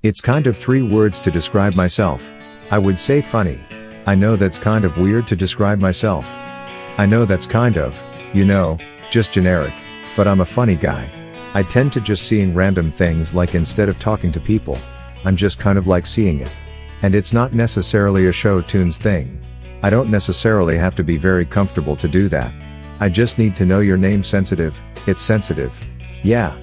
It's kind of 3 words to describe myself. I would say funny. I know that's kind of weird to describe myself. I know that's kind of, just generic. But I'm a funny guy. I tend to just seeing random things, like instead of talking to people, I'm just kind of like seeing it. And it's not necessarily a show tunes thing. I don't necessarily have to be very comfortable to do that. I just need to know your name. Sensitive, it's sensitive. Yeah.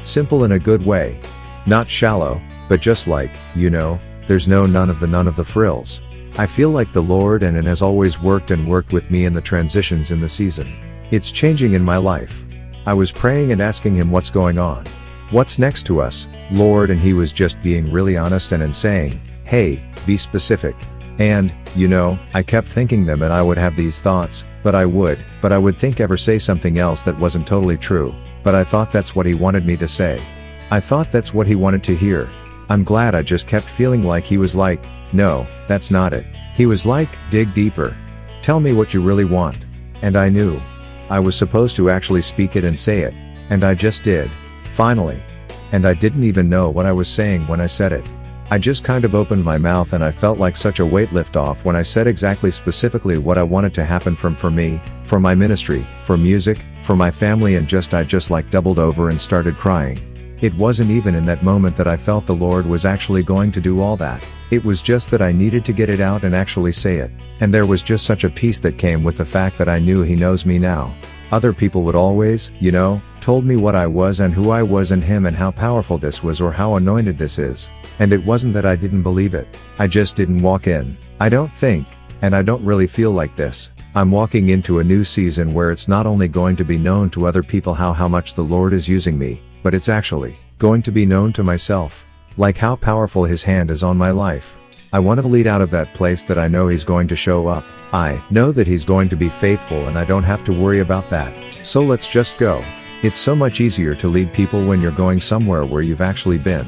Simple in a good way. Not shallow, but just like, there's none of the frills. I feel like the Lord and it has always worked with me in the transitions in the season. It's changing in my life. I was praying and asking him what's going on. What's next to us, Lord? And he was just being really honest and saying, hey, be specific. And, I kept thinking them and I would have these thoughts, but I would think ever say something else that wasn't totally true, but I thought that's what he wanted me to say. I thought that's what he wanted to hear. I'm glad I just kept feeling like he was like, no, that's not it. He was like, dig deeper. Tell me what you really want. And I knew. I was supposed to actually speak it and say it. And I just did. Finally. And I didn't even know what I was saying when I said it. I just kind of opened my mouth and I felt like such a weight lift off when I said exactly specifically what I wanted to happen for me, for my ministry, for music, for my family, and I just like doubled over and started crying. It wasn't even in that moment that I felt the Lord was actually going to do all that. It was just that I needed to get it out and actually say it. And there was just such a peace that came with the fact that I knew he knows me now. Other people would always, told me what I was and who I was in him and how powerful this was or how anointed this is. And it wasn't that I didn't believe it. I just didn't walk in. I don't think, and I don't really feel like this. I'm walking into a new season where it's not only going to be known to other people how much the Lord is using me, but it's actually going to be known to myself. Like how powerful his hand is on my life. I want to lead out of that place that I know he's going to show up. I know that he's going to be faithful and I don't have to worry about that. So let's just go. It's so much easier to lead people when you're going somewhere where you've actually been.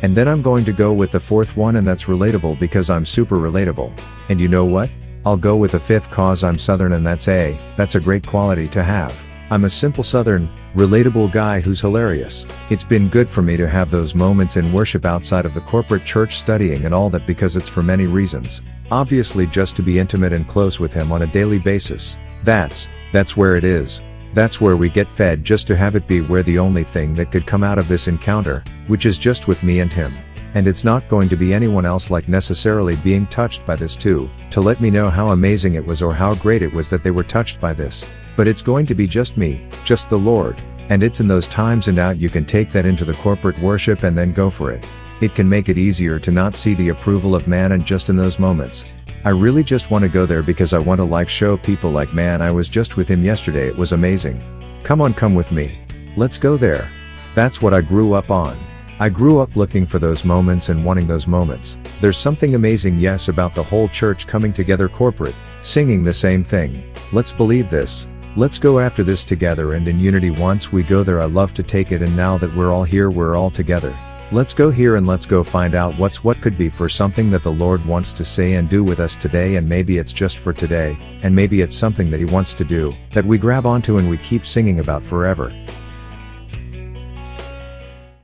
And then I'm going to go with the 4th one, and that's relatable because I'm super relatable. And you know what? I'll go with the 5th cause I'm Southern, and that's a great quality to have. I'm a simple Southern, relatable guy who's hilarious. It's been good for me to have those moments in worship outside of the corporate church studying and all that because it's for many reasons. Obviously just to be intimate and close with him on a daily basis. That's where it is. That's where we get fed, just to have it be where the only thing that could come out of this encounter, which is just with me and him. And it's not going to be anyone else like necessarily being touched by this too, to let me know how amazing it was or how great it was that they were touched by this. But it's going to be just me, just the Lord. And it's in those times and out you can take that into the corporate worship and then go for it. It can make it easier to not see the approval of man, and just in those moments, I really just want to go there because I want to show people man, I was just with him yesterday, it was amazing. Come on, come with me. Let's go there. That's what I grew up on. I grew up looking for those moments and wanting those moments. There's something amazing, yes, about the whole church coming together corporate, singing the same thing. Let's believe this. Let's go after this together and in unity. Once we go there, I love to take it, and now that we're all here, we're all together. Let's go here and let's go find out what could be for something that the Lord wants to say and do with us today. And maybe it's just for today, and maybe it's something that he wants to do, that we grab onto and we keep singing about forever.